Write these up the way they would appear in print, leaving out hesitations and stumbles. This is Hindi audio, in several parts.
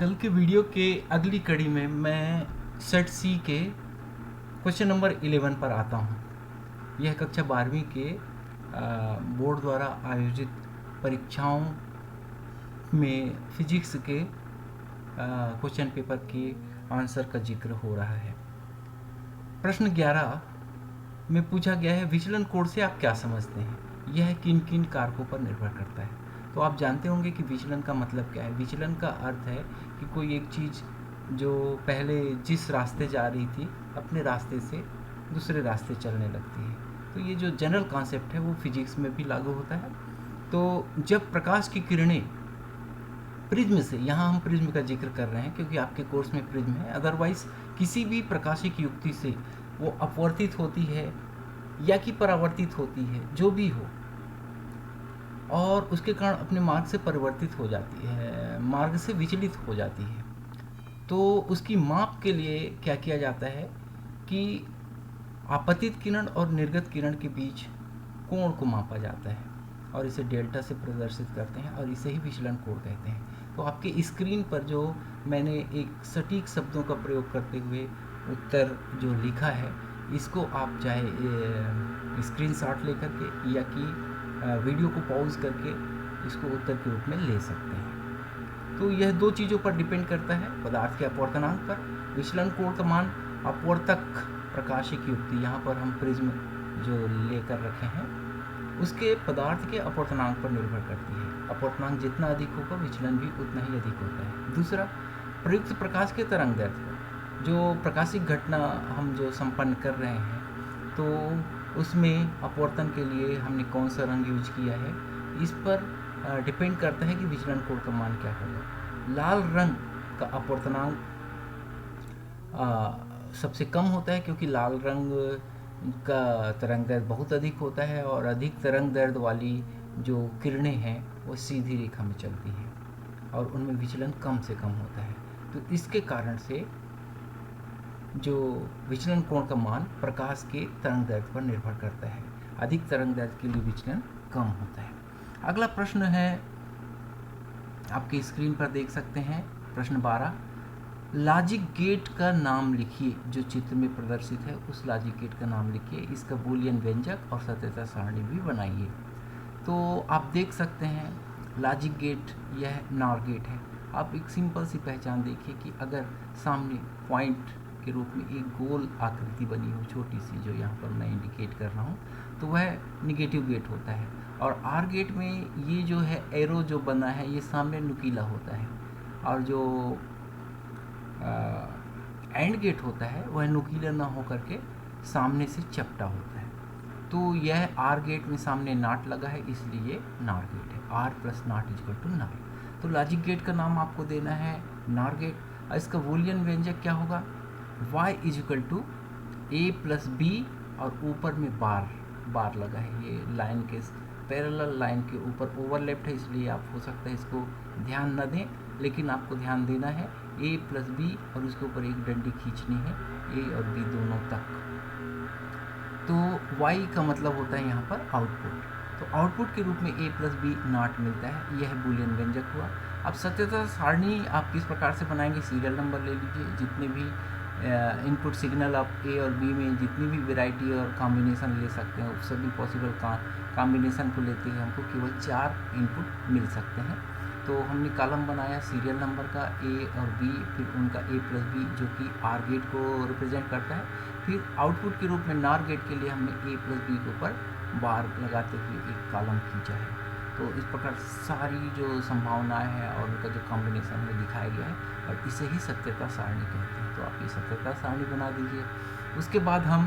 कल के वीडियो के अगली कड़ी में मैं सेट सी के क्वेश्चन नंबर 11 पर आता हूँ। यह कक्षा 12वीं के बोर्ड द्वारा आयोजित परीक्षाओं में फिजिक्स के क्वेश्चन पेपर के आंसर का जिक्र हो रहा है। प्रश्न 11 में पूछा गया है, विचलन कोण से आप क्या समझते हैं? यह किन किन कारकों पर निर्भर करता है? तो आप जानते होंगे कि विचलन का मतलब क्या है। विचलन का अर्थ है कि कोई एक चीज़ जो पहले जिस रास्ते जा रही थी अपने रास्ते से दूसरे रास्ते चलने लगती है। तो ये जो जनरल कॉन्सेप्ट है वो फिजिक्स में भी लागू होता है। तो जब प्रकाश की किरणें प्रिज्म से, यहाँ हम प्रिज्म का जिक्र कर रहे हैं क्योंकि आपके कोर्स में प्रिज्म है, अदरवाइज किसी भी प्रकाशिक युक्ति से वो अपवर्तित होती है या कि परावर्तित होती है, जो भी हो, और उसके कारण अपने मार्ग से परिवर्तित हो जाती है, मार्ग से विचलित हो जाती है। तो उसकी माप के लिए क्या किया जाता है कि आपतित किरण और निर्गत किरण के बीच कोण को मापा जाता है और इसे डेल्टा से प्रदर्शित करते हैं और इसे ही विचलन कोण कहते हैं। तो आपके स्क्रीन पर जो मैंने एक सटीक शब्दों का प्रयोग करते हुए उत्तर जो लिखा है, इसको आप चाहे स्क्रीनशॉट लेकर के या कि वीडियो को पॉज करके इसको उत्तर के रूप में ले सकते हैं। तो यह दो चीज़ों पर डिपेंड करता है, पदार्थ के अपवर्तनांक पर। विचलन कोण का मान अपवर्तक प्रकाशिक युक्ति, यहाँ पर हम प्रिज्म जो लेकर रखे हैं, उसके पदार्थ के अपवर्तनांक पर निर्भर करती है। अपवर्तनांक जितना अधिक होगा विचलन भी उतना ही अधिक होता है। दूसरा, प्रयुक्त प्रकाश के तरंग दैर्ध्य पर जो प्रकाशिक घटना हम जो संपन्न कर रहे हैं, तो उसमें अपवर्तन के लिए हमने कौन सा रंग यूज किया है, इस पर डिपेंड करता है कि विचलन कोण का मान क्या होगा। लाल रंग का अपवर्तनांक सबसे कम होता है क्योंकि लाल रंग का तरंग दैर्ध्य बहुत अधिक होता है और अधिक तरंग दैर्ध्य वाली जो किरणें हैं वो सीधी रेखा में चलती हैं और उनमें विचलन कम से कम होता है। तो इसके कारण से जो विचलन कोण का मान प्रकाश के तरंग दैर्ध्य पर निर्भर करता है। अधिक तरंग दैर्ध्य के लिए विचलन कम होता है। अगला प्रश्न है, आपके स्क्रीन पर देख सकते हैं, प्रश्न 12, लॉजिक गेट का नाम लिखिए। जो चित्र में प्रदर्शित है उस लॉजिक गेट का नाम लिखिए, इसका बूलियन व्यंजक और सत्यता सारणी भी बनाइए। तो आप देख सकते हैं लॉजिक गेट यह नॉर गेट है। आप एक सिंपल सी पहचान देखिए कि अगर सामने पॉइंट के रूप में एक गोल आकृति बनी हो छोटी सी, जो यहाँ पर मैं इंडिकेट कर रहा हूँ, तो वह निगेटिव गेट होता है। और आर गेट में ये जो है एरो जो बना है ये सामने नुकीला होता है, और जो एंड गेट होता है वह नुकीला ना होकर के सामने से चपटा होता है। तो यह आर गेट में सामने नाट लगा है, इसलिए नार गेट है। R plus not equal to NOR. तो लॉजिक गेट का नाम आपको देना है नार गेट। इसका बूलियन व्यंजक क्या होगा? y equal to A plus B, और ऊपर में बार लगा है, ये लाइन के पैरेलल लाइन के ऊपर ओवरलैप्ड है, इसलिए आप हो सकता है इसको ध्यान न दें, लेकिन आपको ध्यान देना है a प्लस बी और उसके ऊपर एक डंडी खींचनी है a और b दोनों तक। तो y का मतलब होता है यहाँ पर आउटपुट। तो आउटपुट के रूप में a प्लस बी नॉट मिलता है, यह बूलियन व्यंजक हुआ। अब सत्यता सारणी आप किस प्रकार से बनाएंगे? सीरियल नंबर ले लीजिए, जितने भी इनपुट सिग्नल आप ए और बी में जितनी भी वैरायटी और कॉम्बिनेशन ले सकते हैं, उस सभी पॉसिबल कॉम्बिनेशन को लेते हुए हमको केवल 4 इनपुट मिल सकते हैं। तो हमने कॉलम बनाया सीरियल नंबर का ए और बी, फिर उनका ए प्लस बी जो कि आर गेट को रिप्रेजेंट करता है। फिर आउटपुट के रूप में नार गेट के लिए हमने ए प्लस बी के ऊपर बार लगाते हुए एक कॉलम खींचा है। तो इस प्रकार सारी जो संभावनाएं हैं और उनका जो कॉम्बिनेशन है दिखाया गया है, और इसे ही सत्यता सारणी कहते हैं। तो आप ये सत्यता सारणी बना दीजिए। उसके बाद हम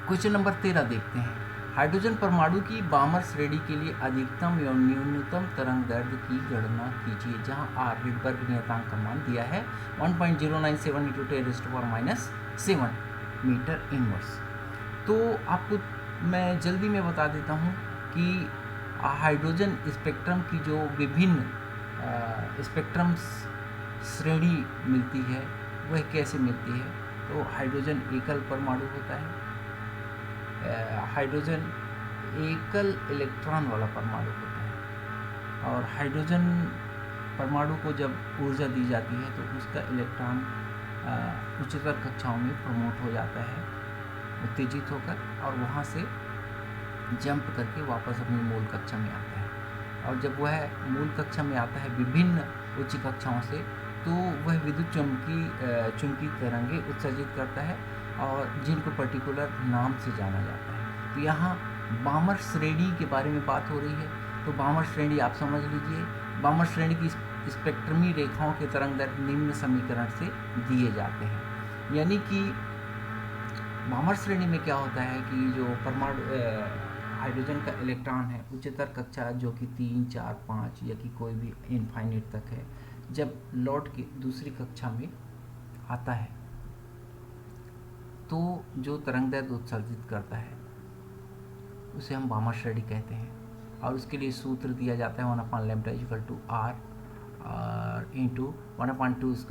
क्वेश्चन नंबर 13 देखते हैं। हाइड्रोजन परमाणु की बामर श्रेणी के लिए अधिकतम एवं न्यूनतम तरंग दैर्ध्य की गणना कीजिए, जहां आर रिडबर्ग नियतांक का मान दिया है 1.097 × 10⁻⁷ मीटर इनवर्स। तो आपको मैं जल्दी में बता देता हूं कि हाइड्रोजन स्पेक्ट्रम की जो विभिन्न स्पेक्ट्रम श्रेणी मिलती है वह कैसे मिलती है। तो हाइड्रोजन एकल परमाणु होता है, हाइड्रोजन एकल इलेक्ट्रॉन वाला परमाणु होता है, और हाइड्रोजन परमाणु को जब ऊर्जा दी जाती है तो उसका इलेक्ट्रॉन उच्चतर कक्षाओं में प्रमोट हो जाता है, उत्तेजित होकर, और वहाँ से जंप करके वापस अपनी मूल कक्षा में आता है। और जब वह मूल कक्षा में आता है विभिन्न उच्च कक्षाओं से, तो वह विद्युत चुंबकीय तरंगें उत्सर्जित करता है और जिनको पर्टिकुलर नाम से जाना जाता है। तो यहाँ बामर श्रेणी के बारे में बात हो रही है। तो बामर श्रेणी आप समझ लीजिए, बामर श्रेणी की स्पेक्ट्रमी रेखाओं के तरंगदैर्घ्य निम्न समीकरण से दिए जाते हैं। यानी कि बामर श्रेणी में क्या होता है कि जो परमाणु हाइड्रोजन का इलेक्ट्रॉन है उच्चतर कक्षा जो कि 3, 4, 5 या कि कोई भी इनफाइनाइट तक है, जब लौट के दूसरी कक्षा में आता है तो जो तरंगदैर्घ्य उत्सर्जित करता है उसे हम बामर श्रेणी कहते हैं। और उसके लिए सूत्र दिया जाता है 1/λ r इंटू 1/2² -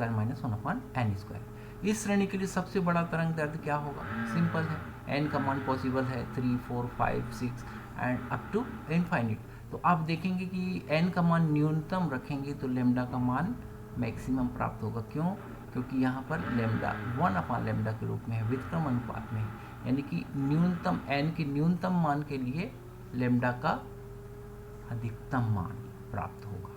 1/n²। इस श्रेणी के लिए सबसे बड़ा तरंगदैर्घ्य क्या होगा? सिंपल है, n का मान पॉसिबल है 3, 4, 5, 6 एंड अप टू इनफाइनिट। तो आप देखेंगे कि n का मान न्यूनतम रखेंगे तो लैम्डा का मान मैक्सिमम प्राप्त होगा। क्यों? क्योंकि यहाँ पर लैम्डा 1/λ के रूप में है, व्युत्क्रम अनुपात में है। यानी कि न्यूनतम n के न्यूनतम मान के लिए लैम्डा का अधिकतम मान प्राप्त होगा।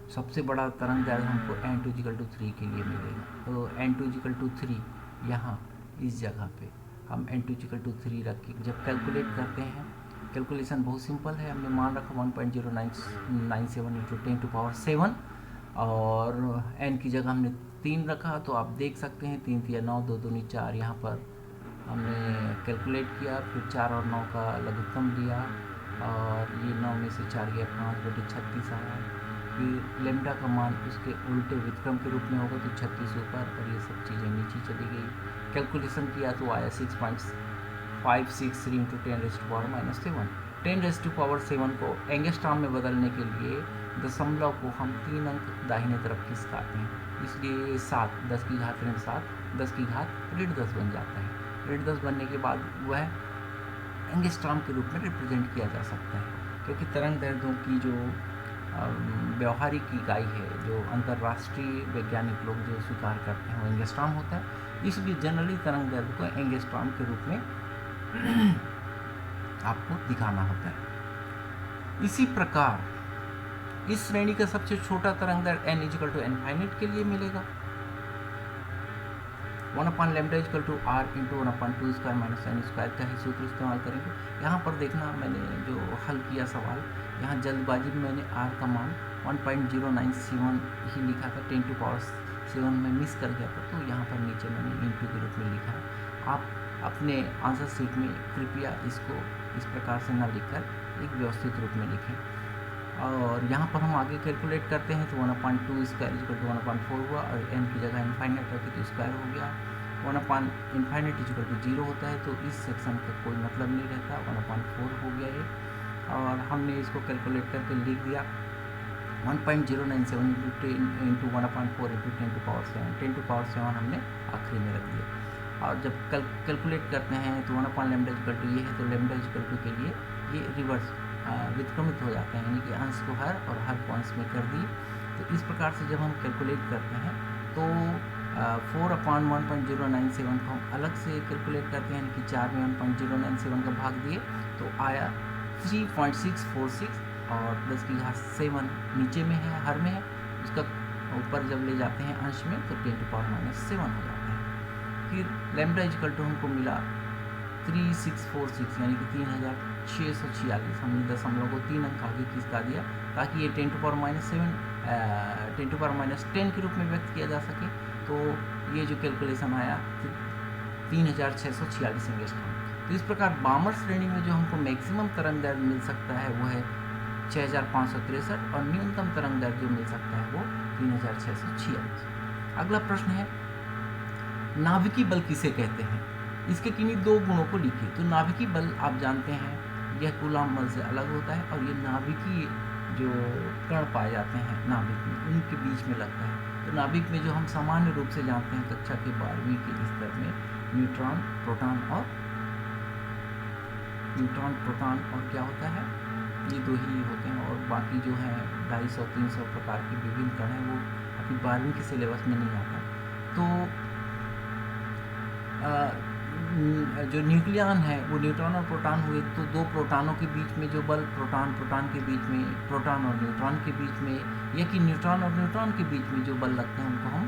सबसे बड़ा तरंगदैर्घ्य हमको n2 = 3 के लिए मिलेगा। तो n2 = 3 यहाँ इस जगह पे हम n2 = 3 रख के जब कैलकुलेट करते हैं, कैलकुलेशन बहुत सिंपल है। हमने मान रखा 1.097 × 10⁻7 और n की जगह हमने 3 रखा। तो आप देख सकते हैं 3 × 9, 2 दूनी 4। यहाँ पर हमने कैलकुलेट किया, फिर 4 और 9 का लघुत्तम लिया और ये 9 में से 4 गया 5/36 आया। फिर लैम्डा का मान उसके उल्टे व्युत्क्रम के रूप में होगा तो 36 ऊपर और ये सब चीज़ें नीचे चली गई। कैलकुलेशन किया तो आया 6.563 × 10⁻7। 10⁻7 को एंगस्ट्रॉम में बदलने के लिए दशमलव को हम 3 अंक दाहिने तरफ खिसकाते हैं, इसलिए 7 10 की घात ऋण 7 10 की घात ऋण 10 बन जाता है। ऋण 10 बनने के बाद वह एंगस्ट्रॉम के रूप में रिप्रेजेंट किया जा सकता है, क्योंकि तरंग दैर्घ्यों की जो व्यवहारिक इकाई है, जो अंतर्राष्ट्रीय वैज्ञानिक लोग जो स्वीकार करते हैं वो एंगस्ट्रॉम होता है। इसलिए जनरली तरंग दैर्घ्य को एंगस्ट्रॉम के रूप में आपको दिखाना होता है। इसी प्रकार इस श्रेणी का सबसे छोटा तरंगदैर्घ्य n = इनफाइनाइट के लिए मिलेगा। 1/λ = r × 1/2² - n² का ही सूत्र इस्तेमाल करेंगे। यहाँ पर देखना, मैंने जो हल किया सवाल, यहाँ जल्दबाजी में मैंने r का मान 1.097 ही लिखा था, 10⁻7 में मिस कर गया था, तो यहाँ पर नीचे मैंने इंटू के रूप में लिखा। आप अपने आंसर शीट में कृपया इसको इस प्रकार से ना लिखकर एक व्यवस्थित रूप में लिखें। और यहाँ पर हम आगे कैलकुलेट करते हैं तो 1/2² = 1/4 हुआ और n की जगह इनफाइनाइट रखी तो स्क्वायर हो गया। 1/∞ = 0 होता है तो इस सेक्शन का कोई मतलब नहीं रहता, 1/4 हो गया ये। और हमने इसको कैलकुलेट करके लिख दिया 1.097 × 10 × 1/4 × 10⁻7 हमने आखिरी में रख दिया। और जब कैलकुलेट करते हैं तो 1/λ = ये है तो λ = के लिए ये रिवर्स व्युत्क्रमित हो जाते हैं, यानी कि अंश को हर और हर को अंश में कर दी। तो इस प्रकार से जब हम कैलकुलेट करते हैं तो 4/1.097 को हम अलग से कैलकुलेट करते हैं, यानी कि 4 में 1.097 का भाग दिए तो आया 3.646 और 10 की घात 7 नीचे में है, हर में है, उसका ऊपर जब ले जाते हैं अंश में तो 10⁻7 हो जाता है। फिर लैम्डा = हमको मिला 3646, यानी कि 3646। हमने दशमलव को 3 अंक आगे खिसका दिया ताकि ये 10⁻10 के रूप में व्यक्त किया जा सके। तो ये जो कैलकुलेशन आया 3646 एंगस्ट्रॉम। तो इस प्रकार बामर श्रेणी में जो हमको मैक्सिमम तरंगदैर्घ्य मिल सकता है वो है 6563 और न्यूनतम तरंगदैर्घ्य जो मिल सकता है वो 3646। अगला प्रश्न है, नाभिकीय बल किसे कहते हैं? इसके किन्हीं 2 गुणों को लिखिए। तो नाभिकीय बल आप जानते हैं यह कूलाम बल से अलग होता है और ये नाभिकीय जो कण पाए जाते हैं नाभिक में उनके बीच में लगता है। तो नाभिक में जो हम सामान्य रूप से जानते हैं कक्षा के 12वीं के स्तर में न्यूट्रॉन प्रोटॉन और क्या होता है, ये 2 ही होते हैं और बाकी जो हैं 250-300 प्रकार के विभिन्न कण हैं, वो अभी 12वीं के सिलेबस में नहीं आता। तो जो न्यूक्लियन है वो न्यूट्रॉन और प्रोटॉन हुए, तो दो प्रोटॉनों के बीच में जो बल, प्रोटॉन प्रोटॉन के बीच में, प्रोटॉन और न्यूट्रॉन के बीच में, या कि न्यूट्रॉन और न्यूट्रॉन के बीच में जो बल लगते हैं उनको हम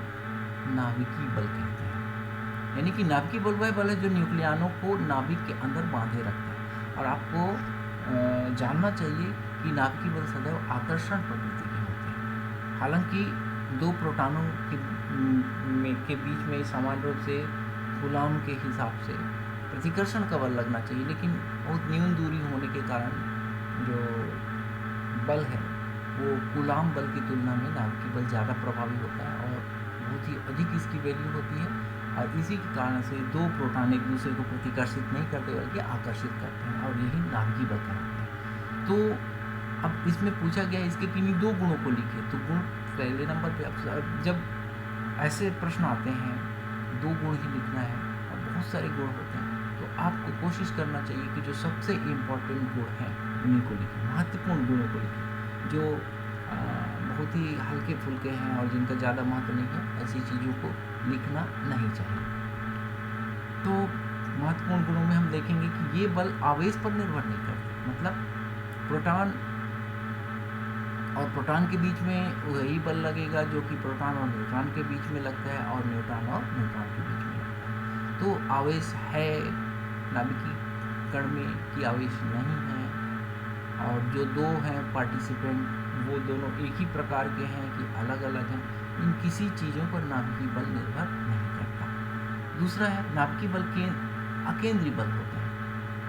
नाभिकीय बल कहते हैं। यानी कि नाभिकीय बल वह बल है जो न्यूक्लियनों को नाभिक के अंदर बांधे रखता है। और आपको जानना चाहिए कि नाभिकीय बल सदैव आकर्षण प्रकृति के होते हैं। हालांकि दो प्रोटॉनों के बीच में सामान्य रूप से कूलाम के हिसाब से प्रतिकर्षण का बल लगना चाहिए, लेकिन बहुत न्यून दूरी होने के कारण जो बल है वो कूलाम बल की तुलना में नाभिकीय बल ज़्यादा प्रभावी होता है और बहुत ही अधिक इसकी वैल्यू होती है। और इसी के कारण से दो प्रोटॉन एक दूसरे को प्रतिकर्षित नहीं करते बल्कि आकर्षित करते हैं, और यही नाभिकीय बल कहलाता है। तो अब इसमें पूछा गया इसके किन्हीं दो गुणों को लिखे, तो गुण पहले नंबर पे। अब जब ऐसे प्रश्न आते हैं, दो गुण ही लिखना है और बहुत सारे गुण होते हैं, तो आपको कोशिश करना चाहिए कि जो सबसे इम्पोर्टेंट गुण हैं उन्हीं को लिखें, महत्वपूर्ण गुणों को लिखें। जो बहुत ही हल्के फुल्के हैं और जिनका ज़्यादा महत्व नहीं है, ऐसी चीज़ों को लिखना नहीं चाहिए। तो महत्वपूर्ण गुणों में हम देखेंगे कि ये बल आवेश पर निर्भर नहीं करते, मतलब प्रोटॉन और प्रोटॉन के बीच में वही बल लगेगा जो कि प्रोटॉन और न्यूट्रॉन के बीच में लगता है और न्यूट्रॉन और न्यूट्रॉन के बीच में लगता है। तो आवेश है नाभिकीय कण में कि आवेश नहीं है, और जो दो हैं पार्टिसिपेंट वो दोनों एक ही प्रकार के हैं कि अलग अलग हैं, इन किसी चीज़ों पर नाभिकीय बल निर्भर नहीं करता। दूसरा है नाभिकीय बल अकेंद्रीय बल होते हैं,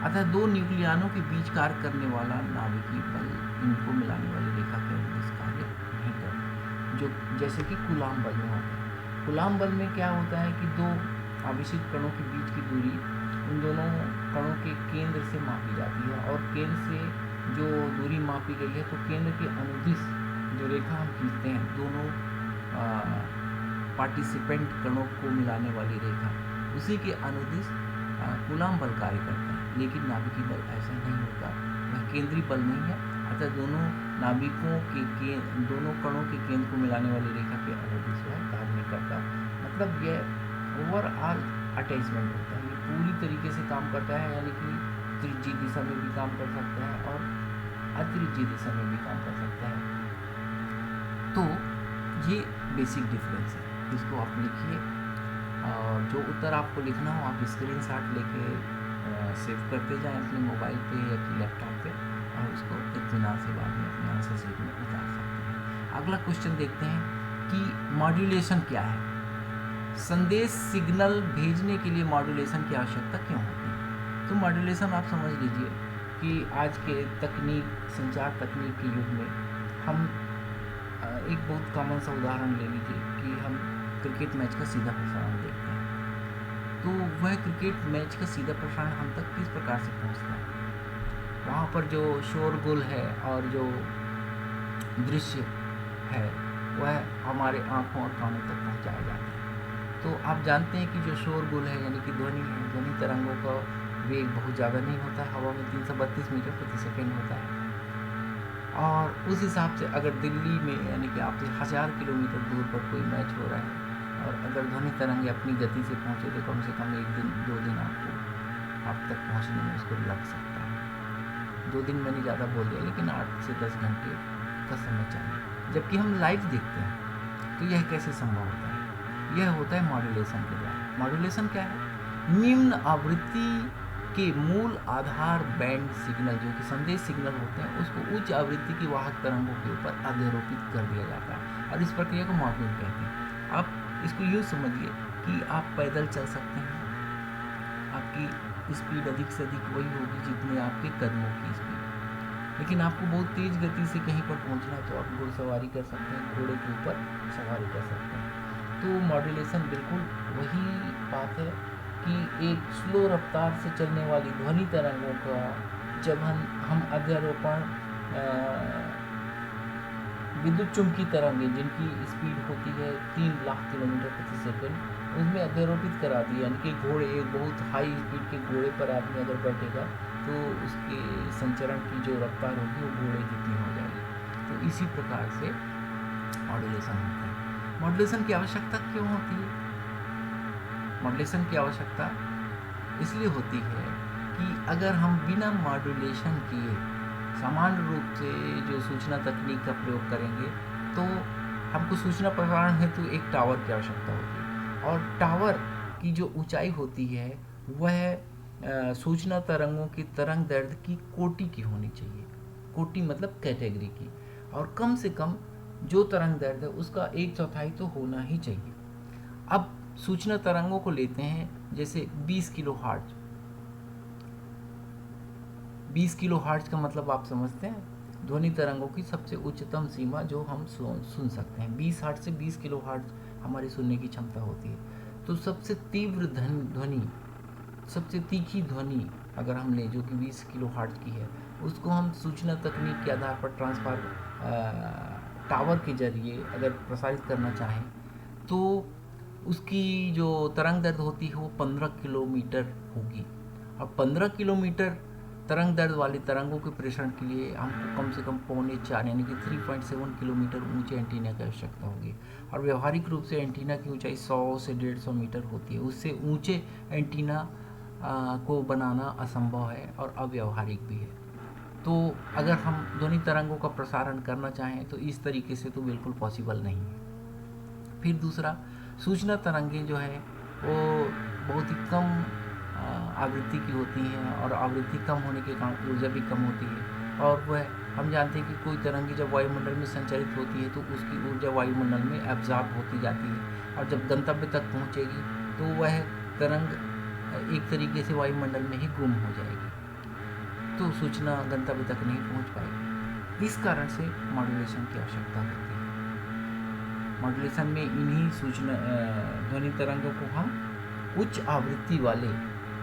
अतः दो न्यूक्लियनों के बीच कार्य करने वाला नाभिकीय बल इनको मिलाने वाली रेखा के अनुदिश कार्य नहीं करता, जो जैसे कि कूलाम बल में होता है। कूलाम बल में क्या होता है कि दो आवेशित कणों के बीच की दूरी उन दोनों कणों के केंद्र से मापी जाती है, और केंद्र से जो दूरी मापी गई है तो केंद्र के अनुदिश जो रेखा हम खींचते हैं, दोनों पार्टिसिपेंट कणों को मिलाने वाली रेखा, उसी के अनुदिश कूलाम बल कार्य करता है। लेकिन नाभिकीय बल ऐसा नहीं होता, वह केंद्रीय बल नहीं है, अतः दोनों नाभिकों के दोनों कणों के केंद्र को मिलाने वाली रेखा के अनुदिश वह कार्य नहीं करता। मतलब यह ओवरऑल अटैचमेंट होता है, ये पूरी तरीके से काम करता है, यानी कि त्रिज्यीय दिशा में भी काम कर सकता है और अतिरिज्यीय दिशा में भी काम कर सकता है। तो ये बेसिक डिफरेंस है, इसको आप लिखिए, और जो उत्तर आपको लिखना हो आप स्क्रीनशॉट लेके सेव करते जाएं अपने मोबाइल पे या कि लैपटॉप पे, और उसको इत्मीनान से बाद में अपने आंसर शीट में उतार सकते हैं। अगला क्वेश्चन देखते हैं कि मॉड्यूलेशन क्या है। संदेश सिग्नल भेजने के लिए मॉड्यूलेशन की आवश्यकता क्यों होती है? तो मॉड्यूलेशन आप समझ लीजिए कि आज के संचार तकनीक के युग में हम एक बहुत कॉमन सा उदाहरण ले लीजिए कि हम क्रिकेट मैच का सीधा प्रसारण देखते हैं, तो वह क्रिकेट मैच का सीधा प्रसारण हम तक किस प्रकार से पहुंचता है? वहाँ पर जो शोरगुल है और जो दृश्य है वह हमारे आँखों और कानों तक पहुँचाया जाता है। तो आप जानते हैं कि जो शोरगुल है यानी कि ध्वनि है, ध्वनि तरंगों का वेग बहुत ज़्यादा नहीं होता है, हवा में 332 मीटर प्रति सेकेंड होता है। और उस हिसाब से अगर दिल्ली में यानी कि आपसे 1000 किलोमीटर दूर पर कोई मैच हो रहा है और अगर ध्वनि तरंगे अपनी गति से पहुँचे तो कम से कम 1 दिन 2 दिन आपको आप तक पहुँचने में उसको लग सकता है। 2 दिन मैंने ज़्यादा बोल दिया, लेकिन 8 से 10 घंटे का समय चाहिए। जबकि हम लाइव देखते हैं तो यह कैसे संभव होता है? यह होता है मॉड्यूलेशन के द्वारा। मॉड्यूलेशन क्या है? निम्न आवृत्ति के मूल आधार बैंड सिग्नल जो कि संदेश सिग्नल होते हैं उसको उच्च आवृत्ति की वाहक तरंगों के ऊपर अध्यारोपित कर दिया जाता है, और इस प्रक्रिया को मॉड्यूलिंग कहते हैं। आप इसको यूँ समझिए कि आप पैदल चल सकते हैं, आपकी स्पीड अधिक से अधिक वही होगी जितनी आपके कदमों की स्पीड, लेकिन आपको बहुत तेज़ गति से कहीं पर पहुंचना है तो आप घुड़सवारी कर सकते हैं, घोड़े के ऊपर सवारी कर सकते हैं। तो मॉड्यूलेशन बिल्कुल वही बात है कि एक स्लो रफ्तार से चलने वाली ध्वनि तरंगों का जब हम अध्यारोपण विद्युत चुंबकीय तरंगें जिनकी स्पीड होती है 3 लाख किलोमीटर प्रति सेकंड, उसमें अध्यारोपित करा दिया, यानी कि घोड़े एक बहुत हाई स्पीड के घोड़े पर आदमी अगर बैठेगा तो उसके संचरण की जो रफ्तार होगी वो घोड़े जितनी हो जाएगी। तो इसी प्रकार से मॉड्यूलेशन होता है। मॉड्यूलेशन की आवश्यकता क्यों होती है? मॉड्यूलेशन की आवश्यकता इसलिए होती है कि अगर हम बिना मॉड्यूलेशन किए सामान्य रूप से जो सूचना तकनीक का प्रयोग करेंगे तो हमको सूचना प्रसारण हेतु एक टावर की आवश्यकता होती है, और टावर की जो ऊंचाई होती है वह सूचना तरंगों की तरंग दैर्ध्य की कोटि की होनी चाहिए। कोटि मतलब कैटेगरी की, और कम से कम जो तरंग दैर्ध्य है उसका 1/4 तो होना ही चाहिए। अब सूचना तरंगों को लेते हैं, जैसे 20 किलो हर्ट्ज। 20 किलो हर्ट्ज का मतलब आप समझते हैं, ध्वनि तरंगों की सबसे उच्चतम सीमा जो हम सुन सकते हैं। 20 हर्ट्ज से 20 किलो हर्ट्ज हमारी सुनने की क्षमता होती है। तो सबसे तीव्र ध्वनि, सबसे तीखी ध्वनि अगर हम लें जो कि 20 किलो हर्ट्ज की है, उसको हम सूचना तकनीक के आधार पर टावर के जरिए अगर प्रसारित करना चाहें तो उसकी जो तरंग दैर्ध्य होती है वो 15 किलोमीटर होगी। और 15 किलोमीटर तरंग दैर्ध्य वाली तरंगों के प्रेषण के लिए हमको कम से कम 3.25 यानी कि 3.7 किलोमीटर ऊंचे एंटीना की आवश्यकता होगी। और व्यवहारिक रूप से एंटीना की ऊंचाई 100 से 150 मीटर होती है। उससे ऊंचे एंटीना को बनाना असंभव है और अव्यवहारिक भी है। तो अगर हम ध्वनि तरंगों का प्रसारण करना चाहें तो इस तरीके से तो बिल्कुल पॉसिबल नहीं है। फिर दूसरा, सूचना तरंगें जो है वो बहुत ही कम आवृत्ति की होती हैं, और आवृत्ति कम होने के कारण ऊर्जा भी कम होती है। और वह हम जानते हैं कि कोई तरंगी जब वायुमंडल में संचरित होती है तो उसकी ऊर्जा वायुमंडल में एब्जॉर्ब होती जाती है, और जब गंतव्य तक पहुंचेगी तो वह तरंग एक तरीके से वायुमंडल में ही गुम हो जाएगी, तो सूचना गंतव्य तक नहीं पहुंच पाएगी। इस कारण से मॉड्यूलेशन की आवश्यकता होती है। मॉड्यूलेशन में इन्हीं सूचना ध्वनि तरंगों को हम उच्च आवृत्ति वाले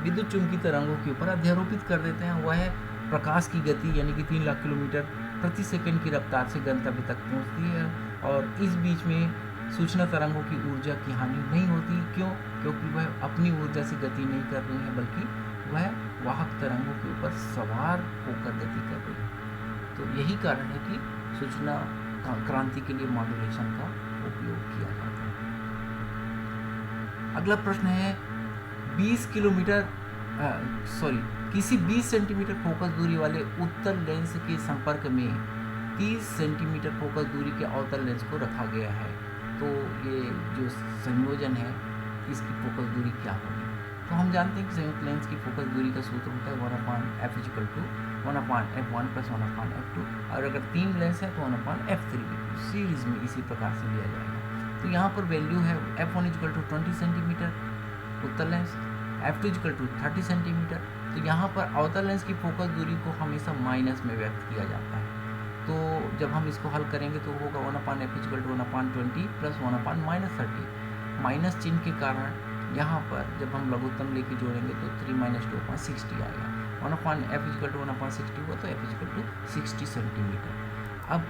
विद्युत चुंबकीय तरंगों के ऊपर अध्यारोपित कर देते हैं। वह प्रकाश की गति यानी कि 3 लाख किलोमीटर प्रति सेकंड की रफ्तार से गंतव्य तक पहुंचती है, और इस बीच में सूचना तरंगों की ऊर्जा की हानि नहीं होती। क्यों? क्योंकि वह अपनी ऊर्जा से गति नहीं कर रही है, बल्कि वह वाहक तरंगों के ऊपर सवार होकर गति कर रही है। तो यही कारण है कि सूचना क्रांति के लिए मॉड्यूलेशन का उपयोग किया जाता है। अगला प्रश्न है, 20 किलोमीटर किसी 20 सेंटीमीटर फोकस दूरी वाले उत्तल लेंस के संपर्क में 30 सेंटीमीटर फोकस दूरी के अवतल लेंस को रखा गया है। तो ये जो संयोजन है इसकी फोकस दूरी क्या होगी? तो हम जानते हैं कि संयुक्त लेंस की फोकस दूरी का सूत्र होता है 1/f = 1/f1 + 1/f2, और अगर 3 लेंस है तो 1/f3 सीरीज में इसी प्रकार से लिया जाएगा। तो यहाँ पर वैल्यू है f1 = 20 सेंटीमीटर उत्तल लेंस, f2 = 30 सेंटीमीटर। तो यहाँ पर अवतल लेंस की फोकस दूरी को हमेशा माइनस में व्यक्त किया जाता है। तो जब हम इसको हल करेंगे तो होगा 1/f = 1/20 + 1/-30। माइनस चिन्ह के कारण यहाँ पर जब हम लघुत्तम लेके जोड़ेंगे तो 3 - 2/60 आएगा। 1/f = 1/60 हुआ तो f = 60 सेंटीमीटर। अब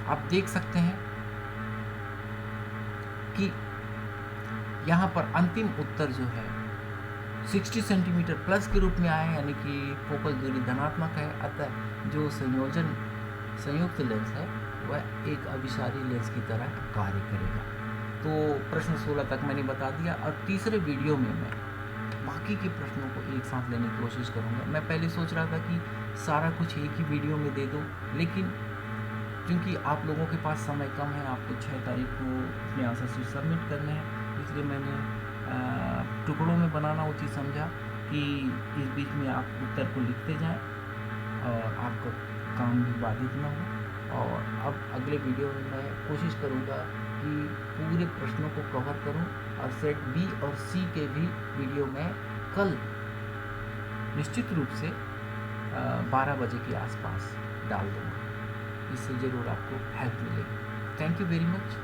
आप देख सकते हैं कि यहाँ पर अंतिम उत्तर जो है 60 सेंटीमीटर प्लस के रूप में आया है, यानी कि फोकस दूरी धनात्मक है। अतः जो संयुक्त लेंस है वह एक अभिसारी लेंस की तरह कार्य करेगा। तो प्रश्न 16 तक मैंने बता दिया, और तीसरे वीडियो में मैं बाकी के प्रश्नों को एक साथ लेने की कोशिश करूँगा। मैं पहले सोच रहा था कि सारा कुछ एक ही वीडियो में दे दूँ, लेकिन क्योंकि आप लोगों के पास समय कम है, आपको 6 तारीख को अपने आंसर शीट सबमिट करने हैं, इसलिए मैंने टुकड़ों में बनाना उचित समझा कि इस बीच में आप उत्तर को लिखते जाएं और आपका काम भी बाधित ना हो। और अब अगले वीडियो में मैं कोशिश करूँगा कि पूरे प्रश्नों को कवर करूँ, और सेट बी और सी के भी वीडियो में कल निश्चित रूप से 12 बजे के आसपास डाल दूँगा। इससे ज़रूर आपको हेल्प मिलेगी। Thank you very much.